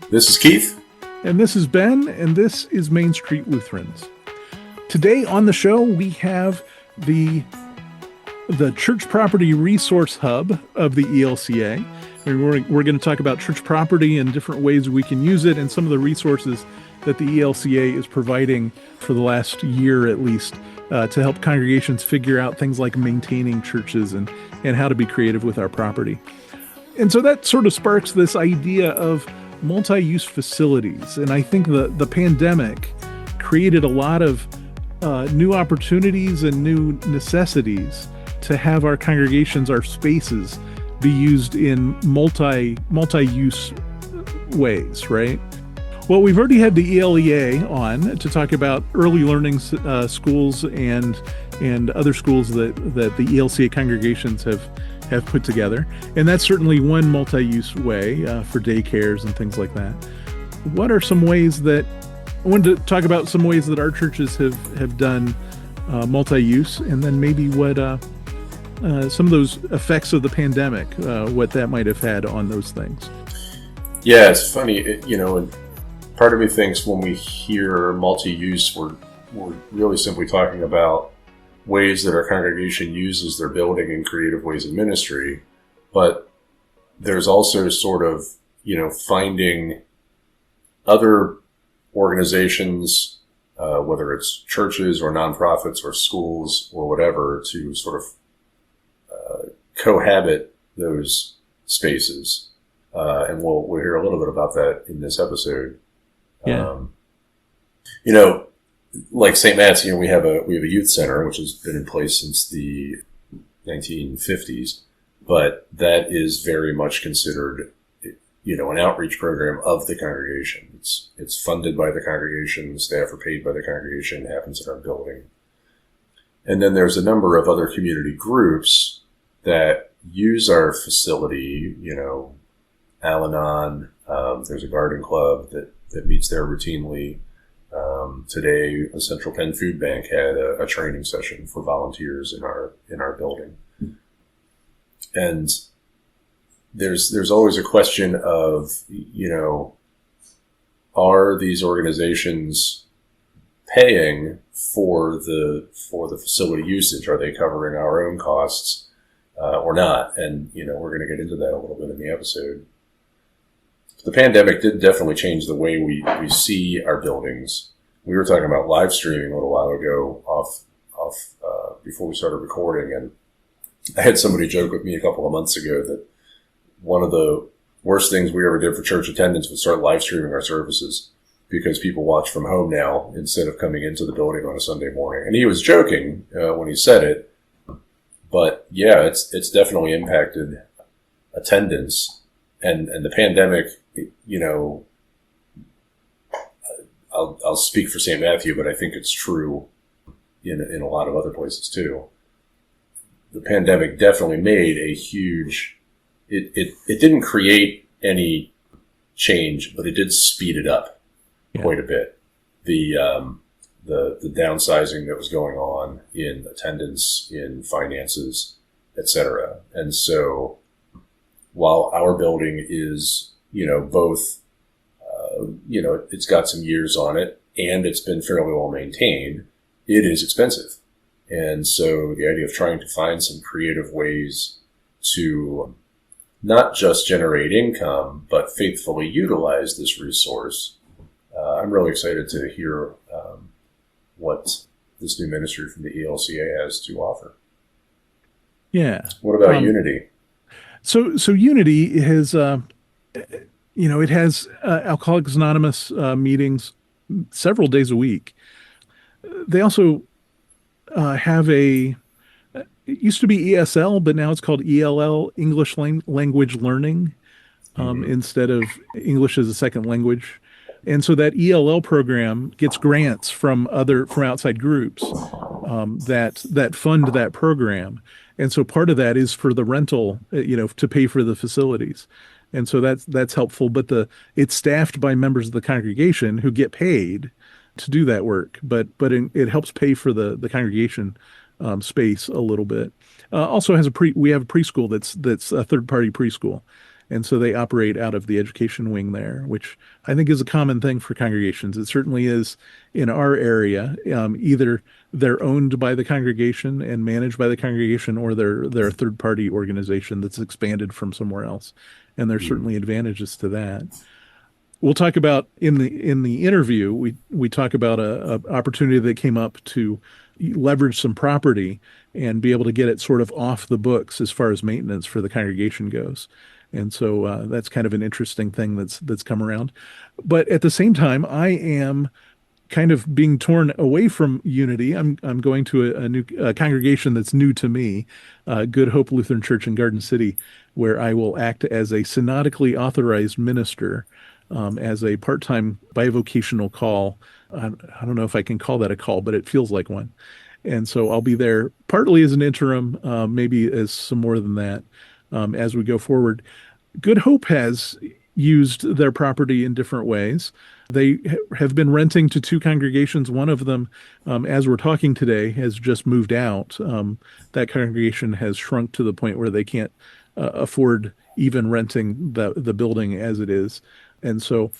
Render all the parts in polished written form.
This is Keith. And this is Ben, and this is Main Street Lutherans. Today on the show, we have the Church Property Resource Hub of the ELCA. And we're going to talk about church property and different ways we can use it and some of the resources that the ELCA is providing for the last year at least to help congregations figure out things like maintaining churches and how to be creative with our property. And so that sort of sparks this idea of multi-use facilities. And I think the pandemic created a lot of new opportunities and new necessities to have our congregations, our spaces, be used in multi-use ways, right? Well, we've already had the ELEA on to talk about early learning schools and other schools that the ELCA congregations have put together. And that's certainly one multi-use way for daycares and things like that. What are some ways that, I wanted to talk about some ways that our churches have done multi-use, and then maybe what some of those effects of the pandemic, what that might have had on those things. Yeah, it's funny, and part of me thinks when we hear multi-use, we're really simply talking about ways that our congregation uses their building in creative ways of ministry. But there's also sort of, finding other organizations, whether it's churches or nonprofits or schools or whatever, to sort of cohabit those spaces. And we'll hear a little bit about that in this episode. Yeah. Like St. Matt's, we have a youth center, which has been in place since the 1950s, but that is very much considered, an outreach program of the congregation. It's funded by the congregation, the staff are paid by the congregation, it happens in our building. And then there's a number of other community groups that use our facility, Al-Anon, there's a garden club that meets there routinely. Today, a Central Penn Food Bank had a training session for volunteers in our building. And there's always a question of, are these organizations paying for the facility usage? Are they covering our own costs or not? And, we're going to get into that a little bit in the episode. The pandemic did definitely change the way we see our buildings. We were talking about live streaming a little while ago off before we started recording, and I had somebody joke with me a couple of months ago that one of the worst things we ever did for church attendance was start live streaming our services because people watch from home now instead of coming into the building on a Sunday morning. And he was joking when he said it, but yeah, it's definitely impacted attendance, and the pandemic, I'll speak for St. Matthew, but I think it's true in a lot of other places too. The pandemic definitely made a huge, it didn't create any change, but it did speed it up quite a bit. The downsizing that was going on in attendance, in finances, etc. And so while our building is, both, it's got some years on it and it's been fairly well maintained, it is expensive. And so the idea of trying to find some creative ways to not just generate income, but faithfully utilize this resource, I'm really excited to hear what this new ministry from the ELCA has to offer. Yeah. What about Unity? So Unity has, it has Alcoholics Anonymous meetings several days a week. They also have it used to be ESL, but now it's called ELL, English Language Learning, instead of English as a second language. And so that ELL program gets grants from outside groups that fund that program. And so part of that is for the rental, to pay for the facilities. And so that's helpful. But it's staffed by members of the congregation who get paid to do that work. But it helps pay for the congregation space a little bit. Also has we have a preschool that's a third party preschool. And so they operate out of the education wing there, which I think is a common thing for congregations. It certainly is in our area. Either they're owned by the congregation and managed by the congregation, or they're a third party organization that's expanded from somewhere else. And there's Mm. certainly advantages to that. We'll talk about in the interview. We talk about a opportunity that came up to leverage some property and be able to get it sort of off the books as far as maintenance for the congregation goes. And so that's kind of an interesting thing that's come around. But at the same time, I am kind of being torn away from Unity. I'm going to a new congregation that's new to me, Good Hope Lutheran Church in Garden City, where I will act as a synodically authorized minister, as a part-time bivocational call. I don't know if I can call that a call, but it feels like one. And so I'll be there partly as an interim, maybe as some more than that, as we go forward. Good Hope has used their property in different ways. They have been renting to two congregations. One of them, as we're talking today, has just moved out. That congregation has shrunk to the point where they can't afford even renting the building as it is. And so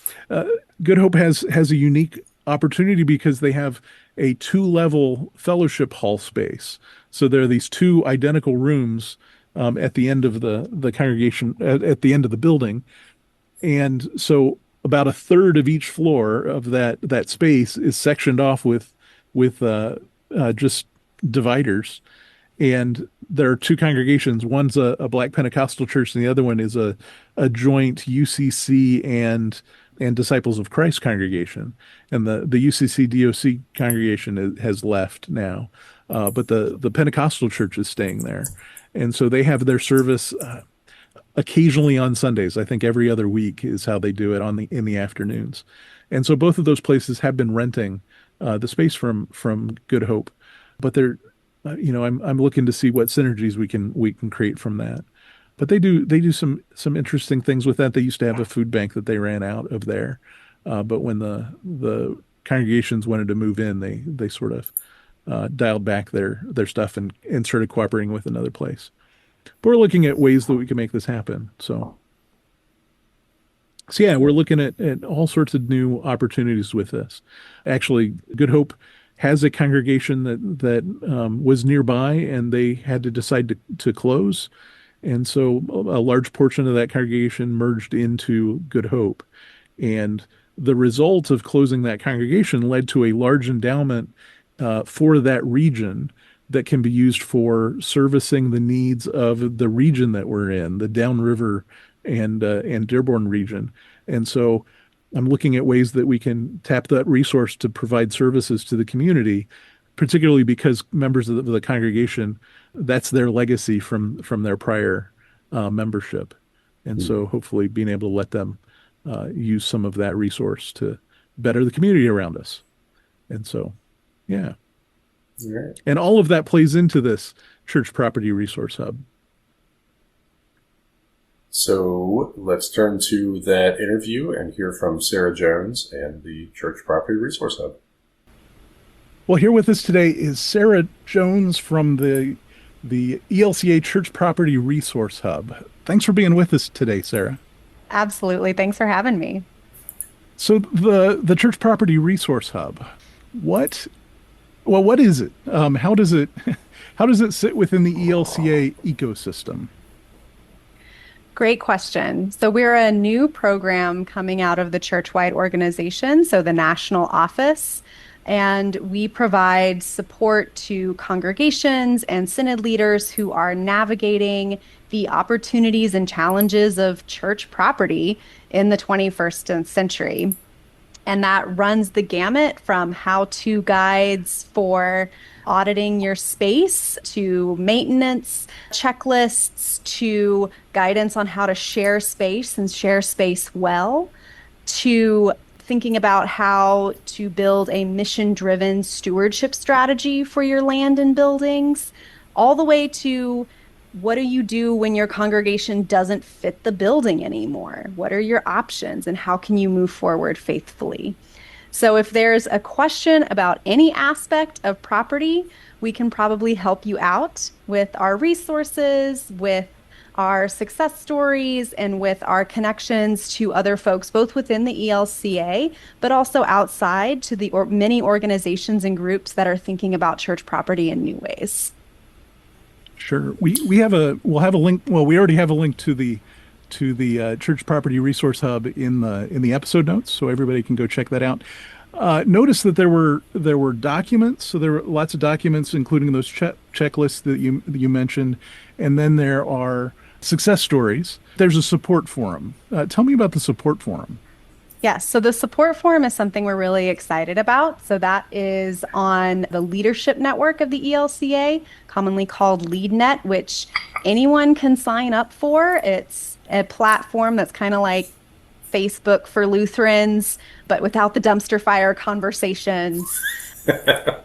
Good Hope has a unique opportunity because they have a two-level fellowship hall space. So there are these two identical rooms at the end of the congregation, at the end of the building. And so about a third of each floor of that space is sectioned off with just dividers. And there are two congregations. One's a Black Pentecostal church, and the other one is a joint UCC and Disciples of Christ congregation. And the UCC DOC congregation has left now, but the Pentecostal church is staying there. And so they have their service occasionally on Sundays. I think every other week is how they do it in the afternoons. And so both of those places have been renting the space from Good Hope, but they're I'm looking to see what synergies we can create from that. But they do some interesting things with that. They used to have a food bank that they ran out of there, but when the congregations wanted to move in, they sort of dialed back their stuff and started cooperating with another place. But we're looking at ways that we can make this happen. So yeah, we're looking at all sorts of new opportunities with this. Actually, Good Hope has a congregation that was nearby, and they had to decide to close. And so a large portion of that congregation merged into Good Hope. And the result of closing that congregation led to a large endowment for that region that can be used for servicing the needs of the region that we're in, the Downriver and Dearborn region. And so I'm looking at ways that we can tap that resource to provide services to the community, particularly because members of the congregation, that's their legacy from their prior membership. And so hopefully being able to let them use some of that resource to better the community around us. And so, yeah. Right. And all of that plays into this church property resource hub. So let's turn to that interview and hear from Sarah Jones and the Church Property Resource Hub. Well, here with us today is Sarah Jones from the ELCA Church Property Resource Hub. Thanks for being with us today, Sarah. Absolutely. Thanks for having me. So the Church Property Resource Hub, what is it? How does it sit within the ELCA ecosystem? Great question. So we're a new program coming out of the church-wide organization, so the national office, and we provide support to congregations and synod leaders who are navigating the opportunities and challenges of church property in the 21st century. And that runs the gamut from how-to guides for auditing your space to maintenance checklists to guidance on how to share space and share space well, to thinking about how to build a mission-driven stewardship strategy for your land and buildings, all the way to what do you do when your congregation doesn't fit the building anymore? What are your options and how can you move forward faithfully? So if there's a question about any aspect of property, we can probably help you out with our resources, with our success stories and with our connections to other folks, both within the ELCA, but also outside to the many organizations and groups that are thinking about church property in new ways. Sure. We'll have a link. Well, we already have a link to the Church Property Resource Hub in the episode notes, so everybody can go check that out. Notice that there were documents, so there were lots of documents, including those checklists that you mentioned, and then there are success stories. There's a support forum. Tell me about the support forum. Yes, so the support forum is something we're really excited about. So that is on the leadership network of the ELCA, commonly called LeadNet, which anyone can sign up for. It's a platform that's kind of like Facebook for Lutherans, but without the dumpster fire conversations.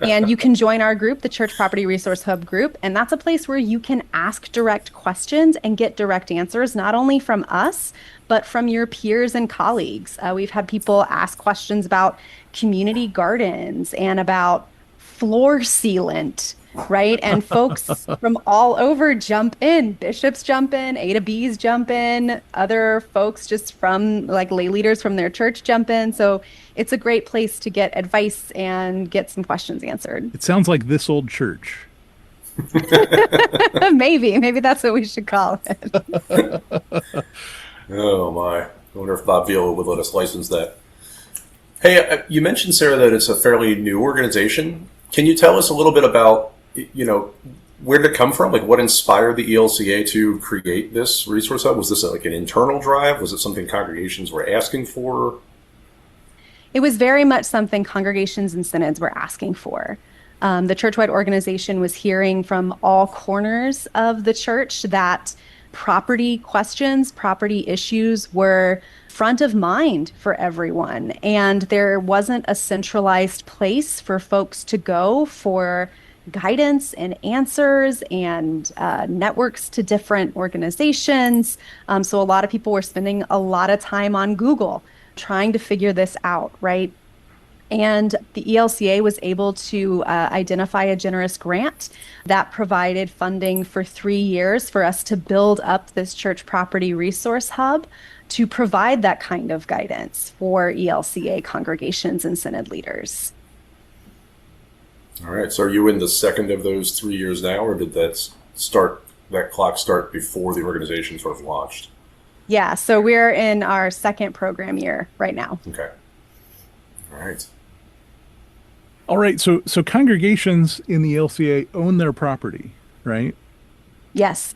And you can join our group, the Church Property Resource Hub group, and that's a place where you can ask direct questions and get direct answers, not only from us, but from your peers and colleagues. We've had people ask questions about community gardens and about floor sealant, right? And folks from all over jump in. Bishops jump in, A to Bs jump in, other folks just from like lay leaders from their church jump in. So it's a great place to get advice and get some questions answered. It sounds like this old church. Maybe that's what we should call it. Oh my! I wonder if Bob Viola would let us license that. Hey, you mentioned, Sarah, that it's a fairly new organization. Can you tell us a little bit about, where did it come from? Like, what inspired the ELCA to create this resource hub? Was this like an internal drive? Was it something congregations were asking for? It was very much something congregations and synods were asking for. The churchwide organization was hearing from all corners of the church that property questions, property issues were front of mind for everyone. And there wasn't a centralized place for folks to go for guidance and answers and networks to different organizations. So a lot of people were spending a lot of time on Google trying to figure this out, right? And the ELCA was able to identify a generous grant that provided funding for 3 years for us to build up this church property resource hub to provide that kind of guidance for ELCA congregations and synod leaders. All right. So are you in the second of those 3 years now, or did that clock start before the organization sort of launched? Yeah. So we're in our second program year right now. Okay. All right. All right. So congregations in the LCA own their property, right? Yes.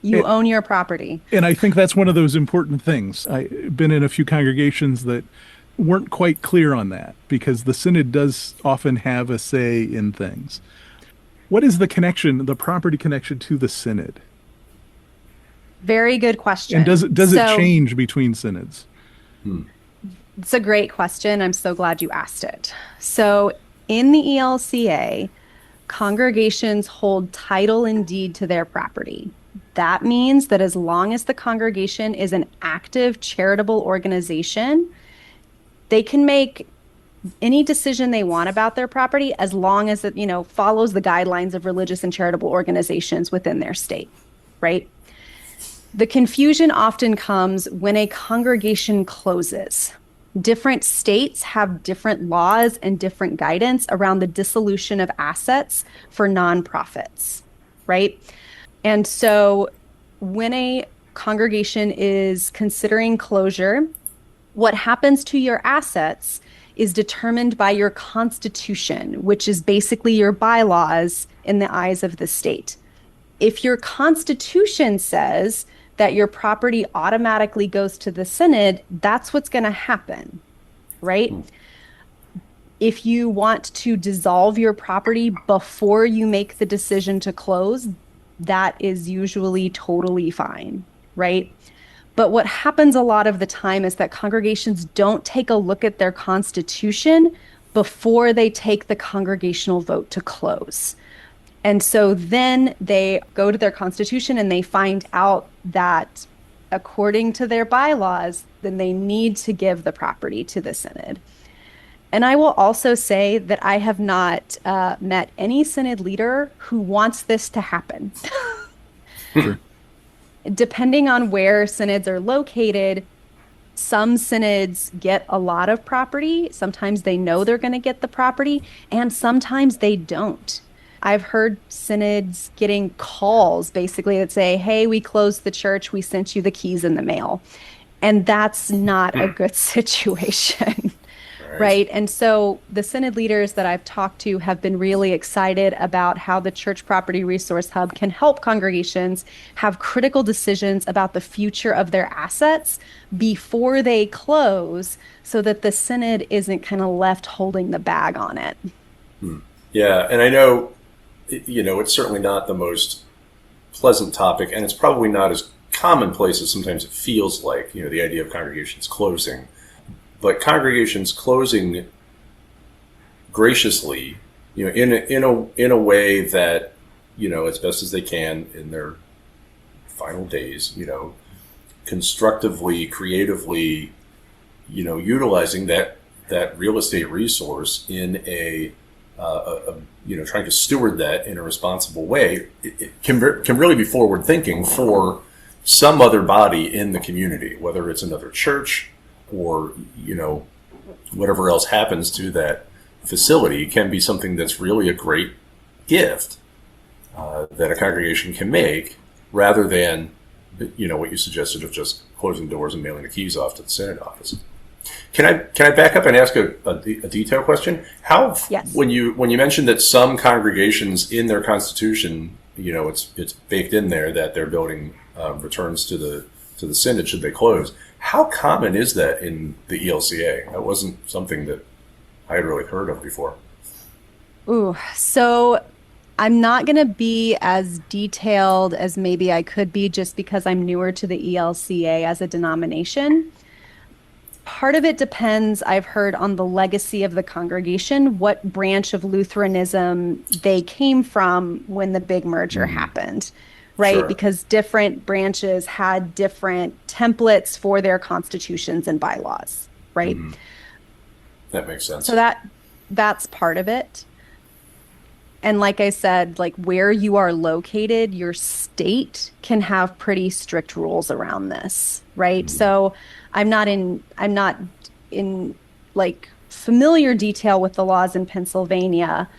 You own your property. And I think that's one of those important things. I've been in a few congregations that weren't quite clear on that because the synod does often have a say in things. What is the connection, the property connection to the synod? Very good question. And does it change between synods? It's a great question. I'm so glad you asked it. So in the ELCA, congregations hold title and deed to their property. That means that as long as the congregation is an active charitable organization, they can make any decision they want about their property as long as it, follows the guidelines of religious and charitable organizations within their state, right? The confusion often comes when a congregation closes. Different states have different laws and different guidance around the dissolution of assets for nonprofits, right? And so when a congregation is considering closure, what happens to your assets is determined by your constitution, which is basically your bylaws in the eyes of the state. If your constitution says that your property automatically goes to the synod, that's what's going to happen, right? If you want to dissolve your property before you make the decision to close, that is usually totally fine, right? But what happens a lot of the time is that congregations don't take a look at their constitution before they take the congregational vote to close. And so then they go to their constitution and they find out that according to their bylaws, then they need to give the property to the synod. And I will also say that I have not met any synod leader who wants this to happen. Sure. Depending on where synods are located, some synods get a lot of property. Sometimes they know they're going to get the property, and sometimes they don't. I've heard synods getting calls basically that say, hey, we closed the church. We sent you the keys in the mail. And that's not a good situation. Right. And so the synod leaders that I've talked to have been really excited about how the Church Property Resource Hub can help congregations have critical decisions about the future of their assets before they close so that the synod isn't kind of left holding the bag on it. Yeah. And I know, it's certainly not the most pleasant topic, and it's probably not as commonplace as sometimes it feels like, the idea of congregations closing. But congregations closing graciously, in a way that, as best as they can in their final days, constructively, creatively, utilizing that real estate resource in trying to steward that in a responsible way, it can really be forward thinking for some other body in the community, whether it's another church or, whatever else happens to that facility. Can be something that's really a great gift that a congregation can make, rather than, what you suggested of just closing doors and mailing the keys off to the synod office. Can I back up and ask a detailed question? Yes. When you mentioned that some congregations in their constitution, it's baked in there that their building returns to the synod should they close. How common is that in the ELCA? That wasn't something that I had really heard of before. Ooh, so I'm not going to be as detailed as maybe I could be just because I'm newer to the ELCA as a denomination. Part of it depends, I've heard, on the legacy of the congregation, what branch of Lutheranism they came from when the big merger happened, right? Sure. Because different branches had different templates for their constitutions and bylaws, right? Mm-hmm. That makes sense. So that's part of it. And like I said, like where you are located, your state can have pretty strict rules around this, right? Mm-hmm. So I'm not in like familiar detail with the laws in Pennsylvania,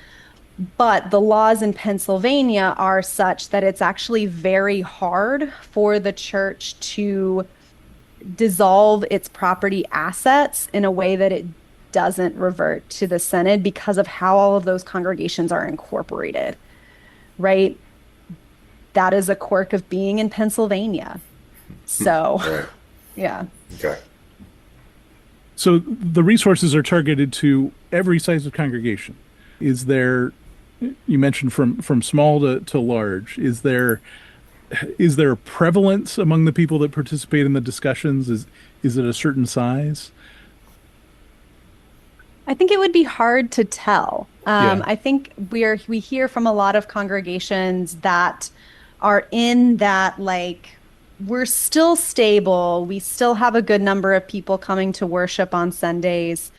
but the laws in Pennsylvania are such that it's actually very hard for the church to dissolve its property assets in a way that it doesn't revert to the synod because of how all of those congregations are incorporated, right? That is a quirk of being in Pennsylvania. So, right. Yeah. Okay. So the resources are targeted to every size of congregation. Is there, you mentioned from small to large, is there a prevalence among the people that participate in the discussions? Is it a certain size? I think it would be hard to tell. Yeah. I think we hear from a lot of congregations that are in that, like, we're still stable. We still have a good number of people coming to worship on Sundays.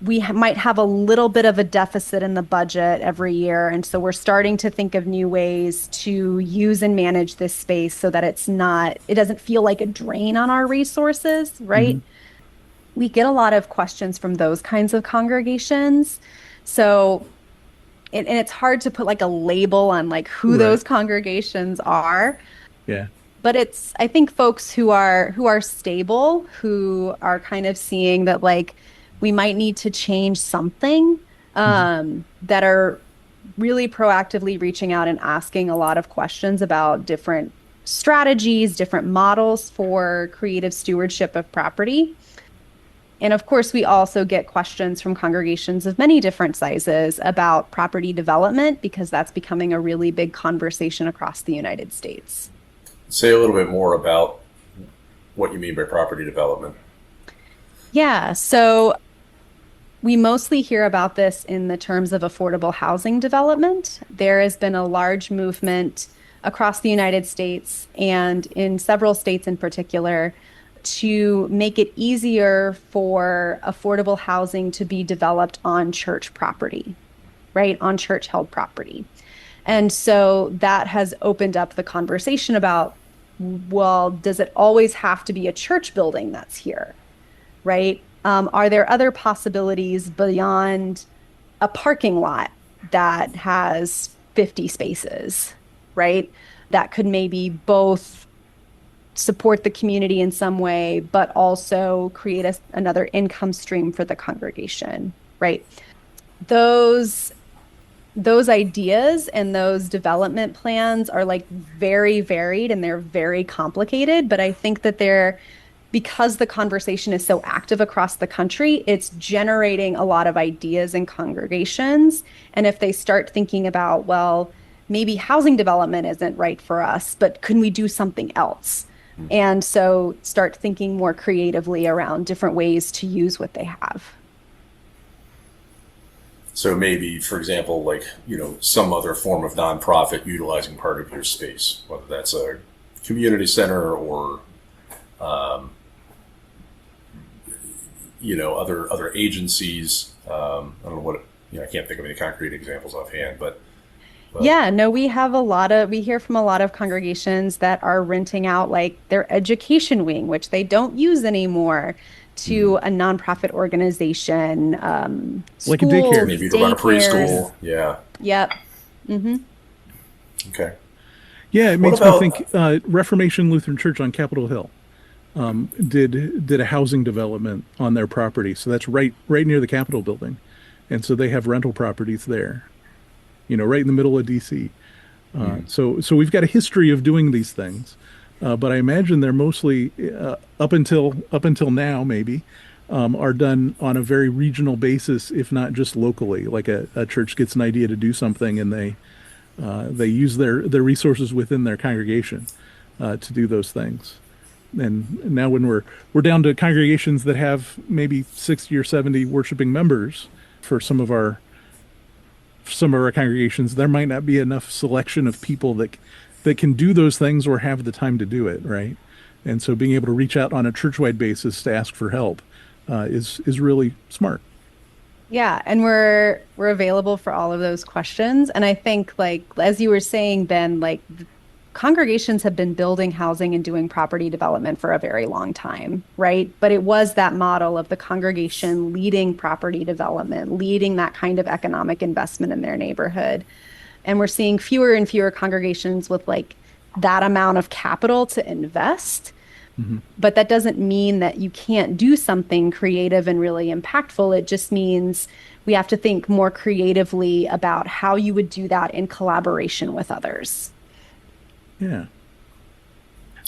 We might have a little bit of a deficit in the budget every year. And so we're starting to think of new ways to use and manage this space so that it doesn't feel like a drain on our resources, right? Mm-hmm. We get a lot of questions from those kinds of congregations. So, and it's hard to put like a label on like who those congregations are. Yeah. But it's, I think, folks who are stable, who are kind of seeing that like we might need to change something, that are really proactively reaching out and asking a lot of questions about different strategies, different models for creative stewardship of property. And of course, we also get questions from congregations of many different sizes about property development, because that's becoming a really big conversation across the United States. Say a little bit more about what you mean by property development. Yeah, so we mostly hear about this in the terms of affordable housing development. There has been a large movement across the United States and in several states in particular to make it easier for affordable housing to be developed on church property, right? On church-held property. And so that has opened up the conversation about well, does it always have to be a church building that's here, right? Are there other possibilities beyond a parking lot that has 50 spaces, right? That could maybe both support the community in some way, but also create another income stream for the congregation, right? Those those ideas and those development plans are like very varied and they're very complicated, but I think that they're because the conversation is so active across the country, it's generating a lot of ideas in congregations. And if they start thinking about, well, maybe housing development isn't right for us, but can we do something else? And so start thinking more creatively around different ways to use what they have. So maybe, for example, like, some other form of nonprofit utilizing part of your space, whether that's a community center or, other agencies. I don't know what, I can't think of any concrete examples offhand, but Yeah, no, we hear from a lot of congregations that are renting out like their education wing, which they don't use anymore, to a nonprofit organization, Like a schools, daycare. maybe to run a daycares. preschool. Yeah. Yep. Hmm. Okay. Yeah, it What makes me about, think Reformation Lutheran Church on Capitol Hill did a housing development on their property. So that's right near the Capitol building. And so they have rental properties there, right in the middle of DC. So we've got a history of doing these things. But I imagine they're mostly up until now maybe are done on a very regional basis, if not just locally. Like a church gets an idea to do something and they use their resources within their congregation to do those things. And now when we're down to congregations that have maybe 60 or 70 worshiping members for some of our congregations, there might not be enough selection of people that can do those things or have the time to do it, right? And so being able to reach out on a church-wide basis to ask for help is really smart. Yeah, and we're available for all of those questions. And I think, like as you were saying, Ben, like congregations have been building housing and doing property development for a very long time, right? But it was that model of the congregation leading property development, leading that kind of economic investment in their neighborhood. And we're seeing fewer and fewer congregations with like that amount of capital to invest. But that doesn't mean that you can't do something creative and really impactful. It just means we have to think more creatively about how you would do that in collaboration with others. Yeah.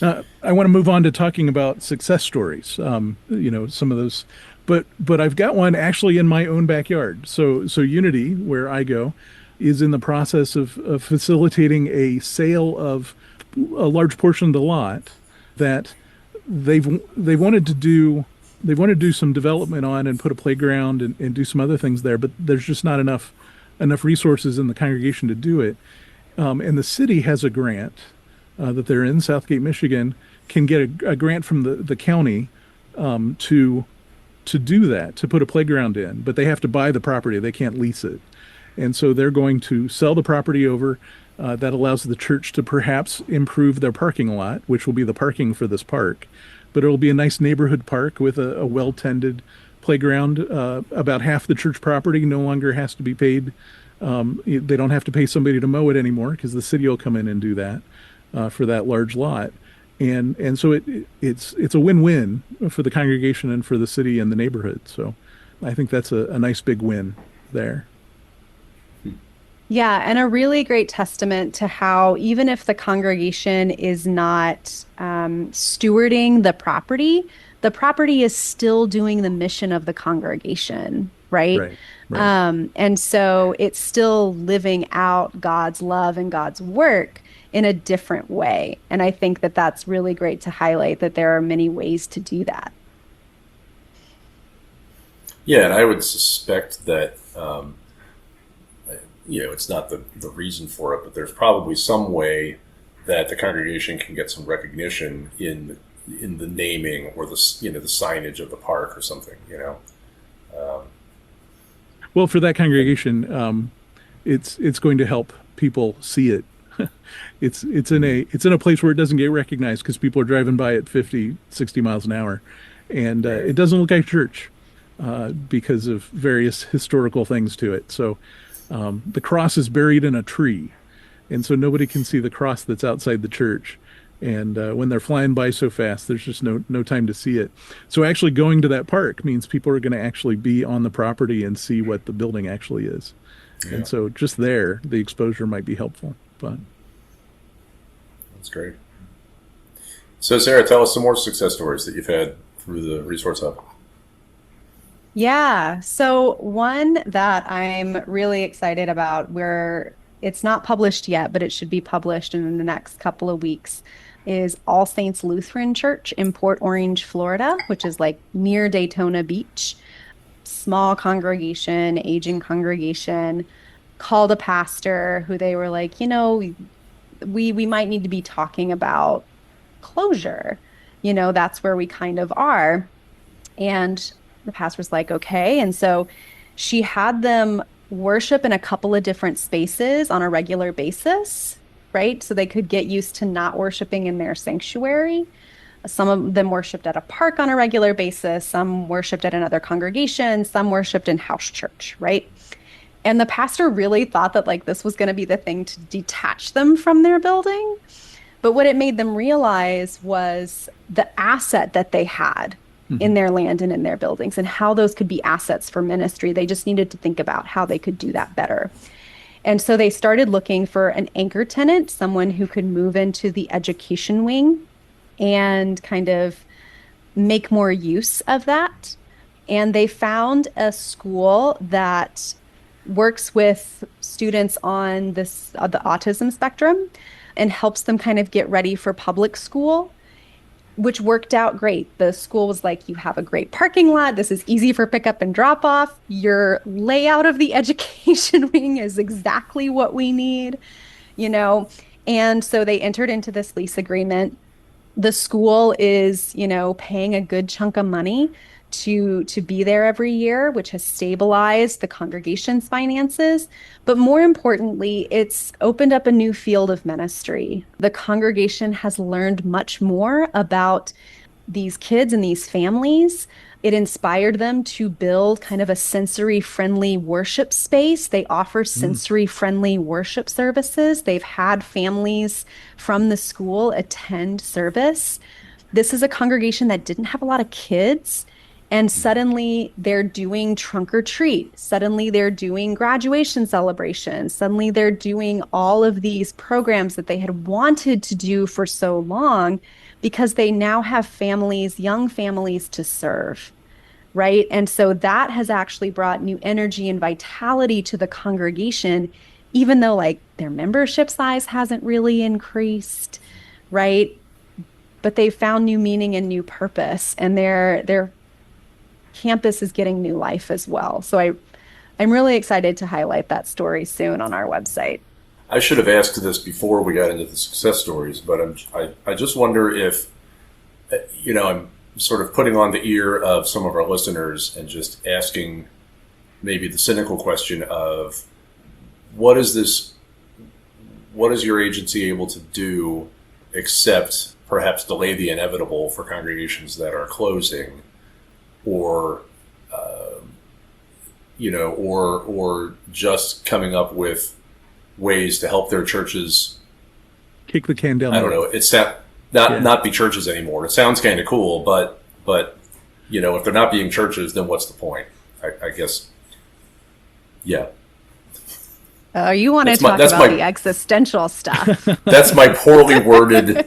I want to move on to talking about success stories. Some of those, but I've got one actually in my own backyard. So Unity, where I go, is in the process of facilitating a sale of a large portion of the lot that they wanted to do some development on and put a playground and do some other things there, but there's just not enough resources in the congregation to do it. And the city has a grant that they're in Southgate, Michigan, can get a grant from the county to do that, to put a playground in, but they have to buy the property. They can't lease it. And so they're going to sell the property over. That allows the church to perhaps improve their parking lot, which will be the parking for this park. But it'll be a nice neighborhood park with a well-tended playground. About half the church property no longer has to be paid. They don't have to pay somebody to mow it anymore because the city will come in and do that for that large lot. And so it's a win-win for the congregation and for the city and the neighborhood. So I think that's a nice big win there. Yeah, and a really great testament to how even if the congregation is not stewarding the property is still doing the mission of the congregation, right? Right. And so it's still living out God's love and God's work in a different way. And I think that that's really great to highlight that there are many ways to do that. yeah, and I would suspect that, it's not the reason for it, but there's probably some way that the congregation can get some recognition in the naming or the signage of the park or something. Well, for that congregation, it's going to help people see it It's in a place where it doesn't get recognized because people are driving by at 50, 60 miles an hour, and Right. it doesn't look like a church because of various historical things to it. So the cross is buried in a tree, and so nobody can see the cross that's outside the church. And when they're flying by so fast, there's just no time to see it. So actually going to that park means people are going to actually be on the property and see what the building actually is. Yeah, And so just there, the exposure might be helpful. But that's great. So, Sarah, tell us some more success stories that you've had through the Resource Hub. Yeah. So one that I'm really excited about, where it's not published yet, but it should be published in the next couple of weeks, is All Saints Lutheran Church in Port Orange, Florida, which is like near Daytona Beach. Small congregation, aging congregation, called a pastor who they were like, we might need to be talking about closure. That's where we kind of are. And the pastor's like, okay. And so she had them worship in a couple of different spaces on a regular basis, right? So they could get used to not worshiping in their sanctuary. Some of them worshiped at a park on a regular basis. Some worshiped at another congregation. Some worshiped in house church, right? And the pastor really thought that like this was going to be the thing to detach them from their building. But what it made them realize was the asset that they had in their land and in their buildings, and how those could be assets for ministry. They just needed to think about how they could do that better. And so they started looking for an anchor tenant, someone who could move into the education wing and kind of make more use of that. And they found a school that works with students on the autism spectrum and helps them kind of get ready for public school, which worked out great. The school was like, you have a great parking lot. This is easy for pickup and drop off. Your layout of the education wing is exactly what we need, And so they entered into this lease agreement. The school is, paying a good chunk of money to be there every year, which has stabilized the congregation's finances. But more importantly, it's opened up a new field of ministry. The congregation has learned much more about these kids and these families. It inspired them to build kind of a sensory-friendly worship space. They offer sensory-friendly worship services. They've had families from the school attend service. This is a congregation that didn't have a lot of kids, and suddenly they're doing trunk or treat. Suddenly they're doing graduation celebrations. Suddenly they're doing all of these programs that they had wanted to do for so long, because they now have families, young families to serve, right? And so that has actually brought new energy and vitality to the congregation, even though like their membership size hasn't really increased, right? But they found new meaning and new purpose, and their campus is getting new life as well. So I'm really excited to highlight that story soon on our website. I should have asked this before we got into the success stories, but I just wonder if, I'm sort of putting on the ear of some of our listeners and just asking maybe the cynical question of what is your agency able to do except perhaps delay the inevitable for congregations that are closing, or or just coming up with ways to help their churches kick the can down. I don't know. It's not be churches anymore. It sounds kind of cool, but if they're not being churches, then what's the point? I guess. Yeah. You want to talk about the existential stuff. That's my poorly worded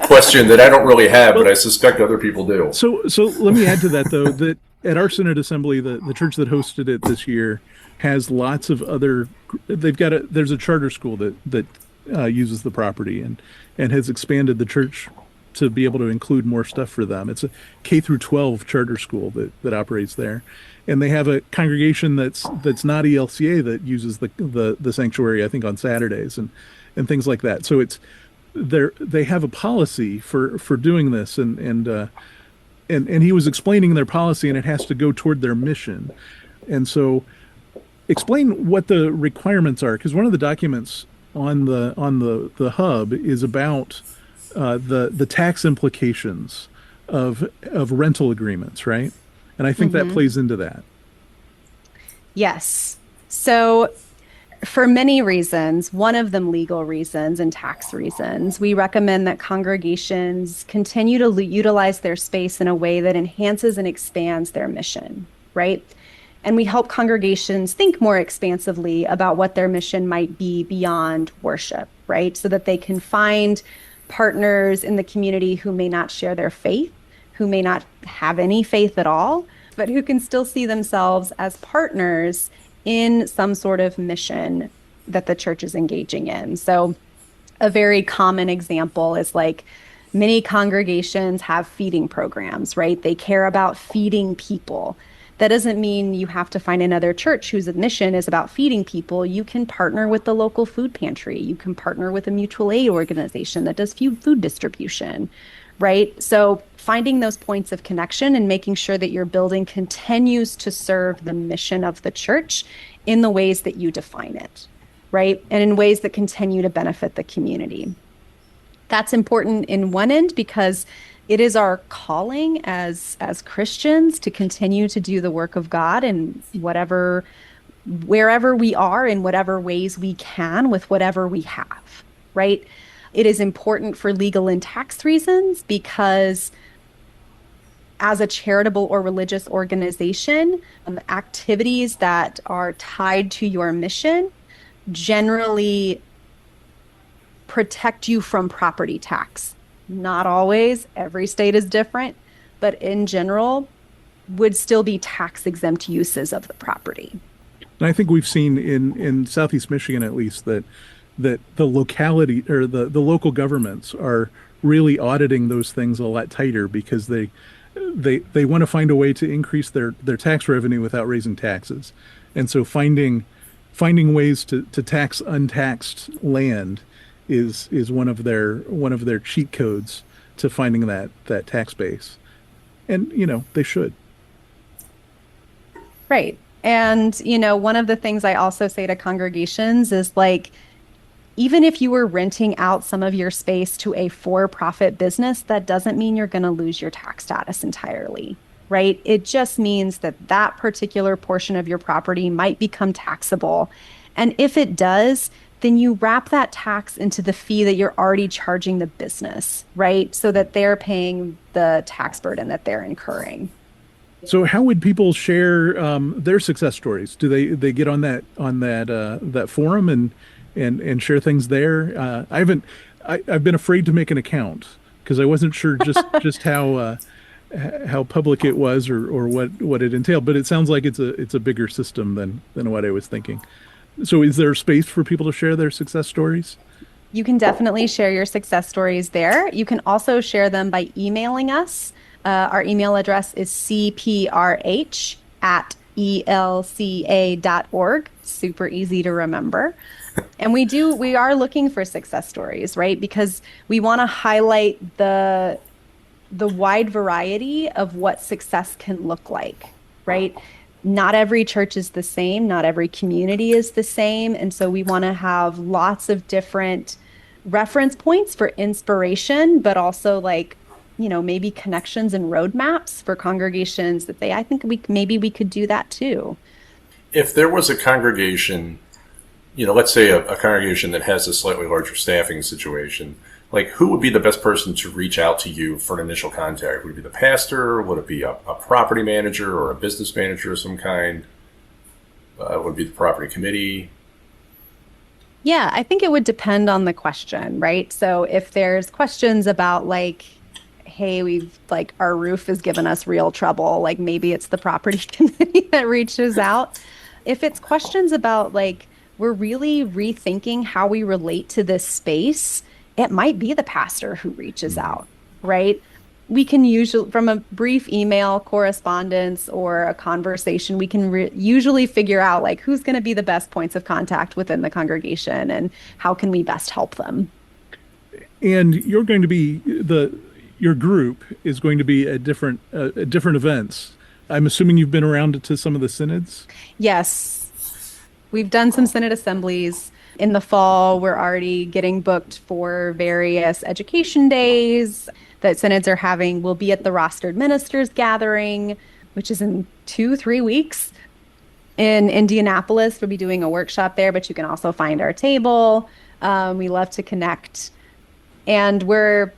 question that I don't really have, but I suspect other people do. So let me add to that, though, that at our Synod Assembly, the church that hosted it this year has lots of other. There's a charter school that uses the property and has expanded the church to be able to include more stuff for them. It's a K through 12 charter school that operates there. And they have a congregation that's not ELCA that uses the sanctuary, I think, on Saturdays and things like that. So they have a policy for doing this, and he was explaining their policy, and it has to go toward their mission. And so explain what the requirements are, because one of the documents on the hub is about the tax implications of rental agreements, right? And I think that plays into that. Yes. So, for many reasons, one of them legal reasons and tax reasons, we recommend that congregations continue to utilize their space in a way that enhances and expands their mission, right? And we help congregations think more expansively about what their mission might be beyond worship, right? So that they can find partners in the community who may not share their faith, who may not have any faith at all, but who can still see themselves as partners in some sort of mission that the church is engaging in. So a very common example is like many congregations have feeding programs, right? They care about feeding people. That doesn't mean you have to find another church whose mission is about feeding people. You can partner with the local food pantry. You can partner with a mutual aid organization that does food distribution, right? So finding those points of connection and making sure that your building continues to serve the mission of the church in the ways that you define it, right? And in ways that continue to benefit the community. That's important in one end because it is our calling as Christians to continue to do the work of God in wherever we are, in whatever ways we can, with whatever we have, right? It is important for legal and tax reasons because as a charitable or religious organization, activities that are tied to your mission generally protect you from property tax. Not always, every state is different, but in general, would still be tax exempt uses of the property. And I think we've seen in Southeast Michigan, at least, that the locality or the local governments are really auditing those things a lot tighter because they want to find a way to increase their tax revenue without raising taxes. And so finding ways to tax untaxed land is one of their cheat codes to finding that tax base. And they should. Right. And one of the things I also say to congregations is like, even if you were renting out some of your space to a for-profit business, that doesn't mean you're going to lose your tax status entirely, right? It just means that that particular portion of your property might become taxable. And if it does, then you wrap that tax into the fee that you're already charging the business, right? So that they're paying the tax burden that they're incurring. So how would people share their success stories? Do they get on that forum and share things there? I've been afraid to make an account because I wasn't sure just how public it was or what it entailed. But it sounds like it's a bigger system than what I was thinking. So is there space for people to share their success stories? You can definitely share your success stories there. You can also share them by emailing us. Our email address is cprh@elca.org. Super easy to remember. And we are looking for success stories, right? Because we want to highlight the wide variety of what success can look like, right? Not every church is the same. Not every community is the same. And so we want to have lots of different reference points for inspiration, but also maybe connections and roadmaps for congregations that I think we could do that too. If there was a congregation, let's say a congregation that has a slightly larger staffing situation, like who would be the best person to reach out to you for an initial contact? Would it be the pastor? Would it be a property manager or a business manager of some kind? Would it be the property committee? Yeah, I think it would depend on the question, right? So if there's questions about hey, our roof has given us real trouble, maybe it's the property committee that reaches out. If it's questions about we're really rethinking how we relate to this space, it might be the pastor who reaches out, right? We can usually, from a brief email correspondence or a conversation, we can usually figure out who's going to be the best points of contact within the congregation and how can we best help them. And you're going to be your group is going to be at different events. I'm assuming you've been around to some of the synods? Yes. We've done some synod assemblies. In the fall, we're already getting booked for various education days that synods are having. We'll be at the rostered ministers gathering, which is in 2, 3 weeks in Indianapolis. We'll be doing a workshop there, but you can also find our table. We love to connect. And we're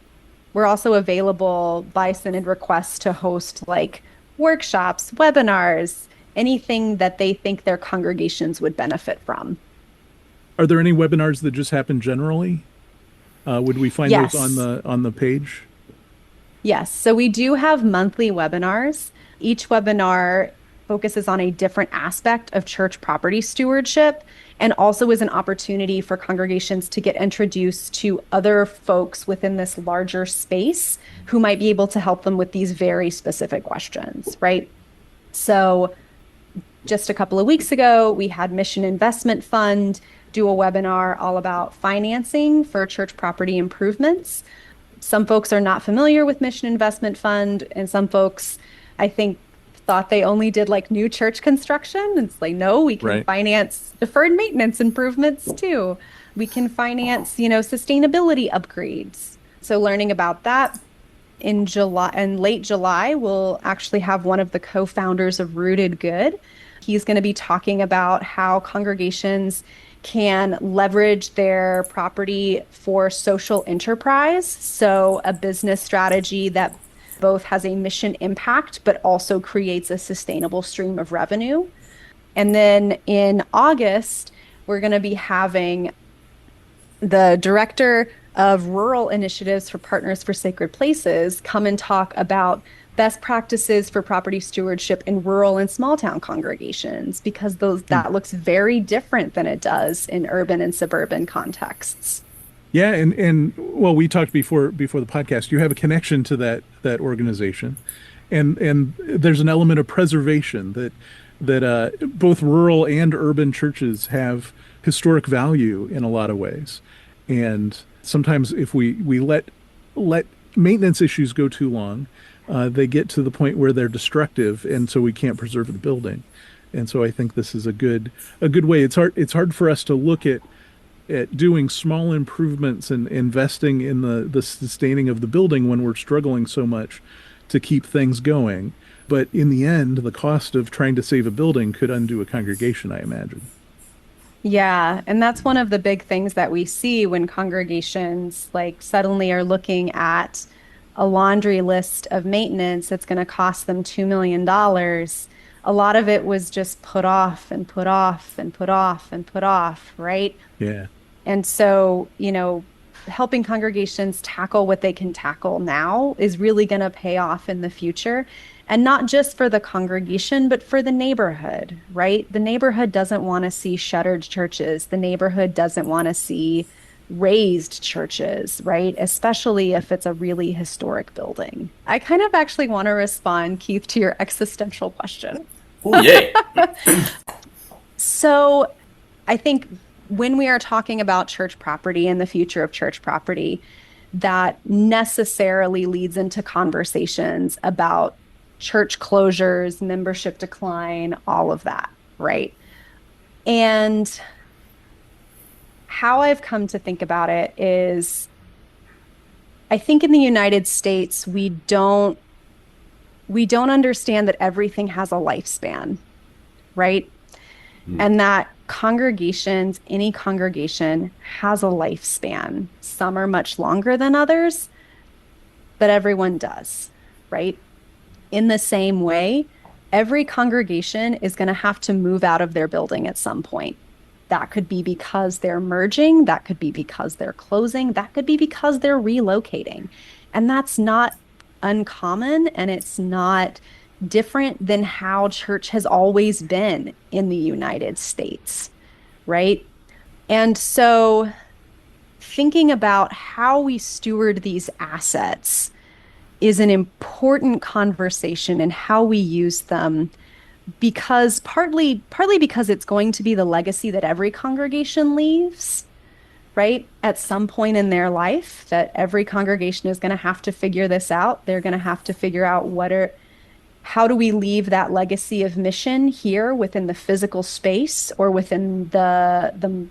also available by synod request to host like workshops, webinars, anything that they think their congregations would benefit from. Are there any webinars that just happen generally? Would we find those Yes. on the page? Yes. So we do have monthly webinars. Each webinar focuses on a different aspect of church property stewardship and also is an opportunity for congregations to get introduced to other folks within this larger space who might be able to help them with these very specific questions, right? So just a couple of weeks ago, we had Mission Investment Fund do a webinar all about financing for church property improvements. Some folks are not familiar with Mission Investment Fund, and some folks, I think, thought they only did like new church construction. It's like, no, we can finance deferred maintenance improvements too. We can finance, sustainability upgrades. So learning about that in July and late July, we'll actually have one of the co-founders of Rooted Good. He's going to be talking about how congregations can leverage their property for social enterprise. So a business strategy that both has a mission impact, but also creates a sustainable stream of revenue. And then in August, we're going to be having the director of rural initiatives for Partners for Sacred Places come and talk about best practices for property stewardship in rural and small town congregations, because that looks very different than it does in urban and suburban contexts. Yeah, and well, we talked before the podcast. You have a connection to that organization, and there's an element of preservation that both rural and urban churches have historic value in a lot of ways, and sometimes if we let maintenance issues go too long, they get to the point where they're destructive, and so we can't preserve the building. And so I think this is a good way. It's hard for us to look at doing small improvements and investing in the sustaining of the building when we're struggling so much to keep things going. But in the end, the cost of trying to save a building could undo a congregation, I imagine. Yeah, and that's one of the big things that we see when congregations like suddenly are looking at a laundry list of maintenance that's going to cost them $2 million. A lot of it was just put off and put off and put off and put off, right? Yeah. And so, helping congregations tackle what they can tackle now is really going to pay off in the future. And not just for the congregation, but for the neighborhood, right? The neighborhood doesn't want to see shuttered churches. The neighborhood doesn't want to see raised churches, right? Especially if it's a really historic building. I kind of actually want to respond, Keith, to your existential question. Oh, yay. So I think when we are talking about church property and the future of church property, that necessarily leads into conversations about church closures, membership decline, all of that, right? And how I've come to think about it is, I think in the United States, we don't understand that everything has a lifespan, right? And that congregations, any congregation has a lifespan. Some are much longer than others, but everyone does, right? In the same way, every congregation is going to have to move out of their building at some point. That could be because they're merging, that could be because they're closing, that could be because they're relocating. And that's not uncommon, and it's not different than how church has always been in the United States, right? And so thinking about how we steward these assets is an important conversation in how we use them, because partly because it's going to be the legacy that every congregation leaves, right? At some point in their life, that every congregation is going to have to figure this out. They're going to have to figure out how do we leave that legacy of mission here within the physical space or within the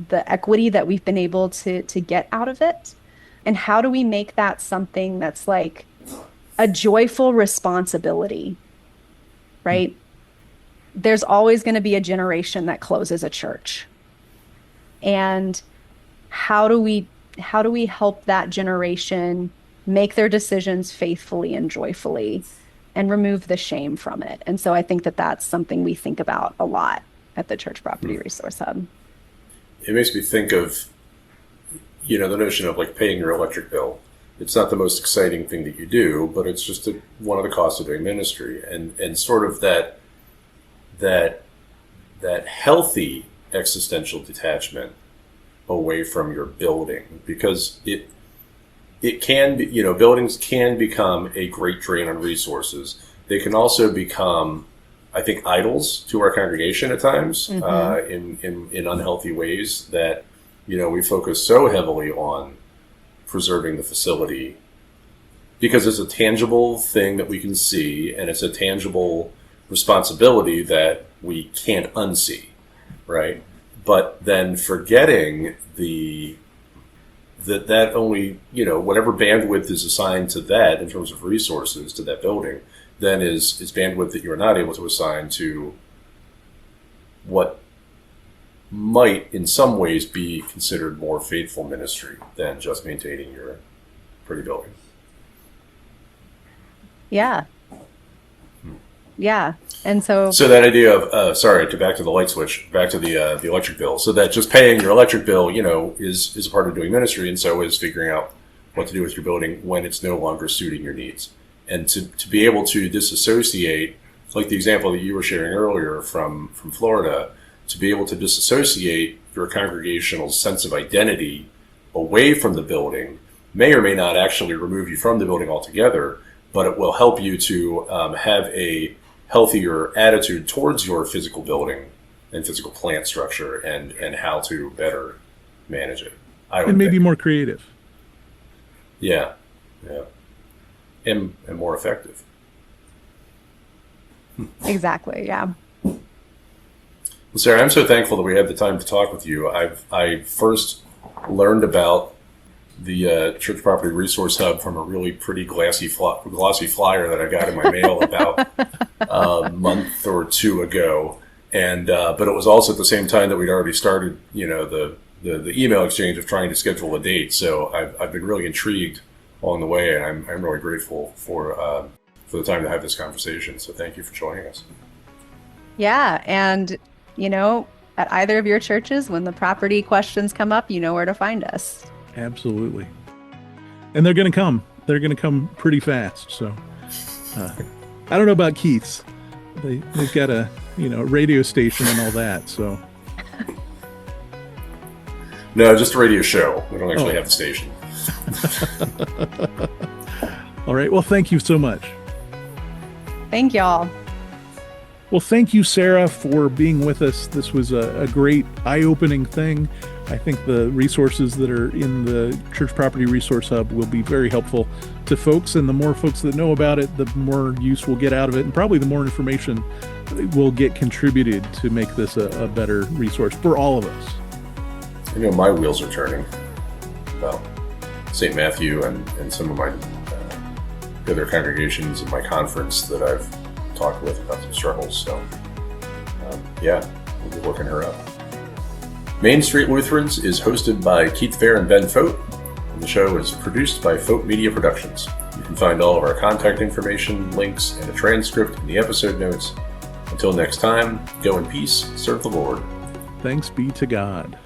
the equity that we've been able to get out of it? And how do we make that something that's like a joyful responsibility, right? There's always going to be a generation that closes a church. And how do we help that generation make their decisions faithfully and joyfully and remove the shame from it? And so I think that that's something we think about a lot at the Church Property Resource Hub. It makes me think of, the notion of like paying your electric bill. It's not the most exciting thing that you do, but it's just one of the costs of doing ministry, and sort of that healthy existential detachment away from your building, because it can be, buildings can become a great drain on resources. They can also become, I think, idols to our congregation at times, in unhealthy ways that, we focus so heavily on preserving the facility because it's a tangible thing that we can see, and it's a tangible responsibility that we can't unsee, right? But then forgetting that only, whatever bandwidth is assigned to that in terms of resources to that building, then is bandwidth that you're not able to assign to what might in some ways be considered more faithful ministry than just maintaining your pretty building. Yeah. Yeah. And so that idea of, back to the light switch, back to the electric bill. So that just paying your electric bill, is a part of doing ministry, and so is figuring out what to do with your building when it's no longer suiting your needs. And to be able to disassociate, like the example that you were sharing earlier from Florida, to be able to disassociate your congregational sense of identity away from the building may or may not actually remove you from the building altogether, but it will help you to have a healthier attitude towards your physical building and physical plant structure and how to better manage it. And maybe more creative. Yeah. And more effective. Exactly, yeah. Well, Sarah, I'm so thankful that we had the time to talk with you. I first learned about the Church Property Resource Hub from a really pretty glossy flyer that I got in my mail about a month or two ago, but it was also at the same time that we'd already started, the email exchange of trying to schedule a date. So I've been really intrigued along the way, and I'm really grateful for the time to have this conversation. So thank you for joining us. Yeah, and at either of your churches, when the property questions come up, you know where to find us. Absolutely. And they're going to come. They're going to come pretty fast. So I don't know about Keith's. They've got a radio station and all that. So no, just a radio show. We don't actually have the station. All right. Well, thank you so much. Thank y'all. Well, thank you, Sarah, for being with us. This was a great eye-opening thing. I think the resources that are in the Church Property Resource Hub will be very helpful to folks, and the more folks that know about it, the more use we'll get out of it, and probably the more information will get contributed to make this a better resource for all of us. My wheels are turning about St. Matthew and some of my other congregations in my conference that I've talked with about some struggles. So, we'll be working her up. Main Street Lutherans is hosted by Keith Fair and Ben Fote, and the show is produced by Fote Media Productions. You can find all of our contact information, links, and a transcript in the episode notes. Until next time, go in peace, serve the Lord. Thanks be to God.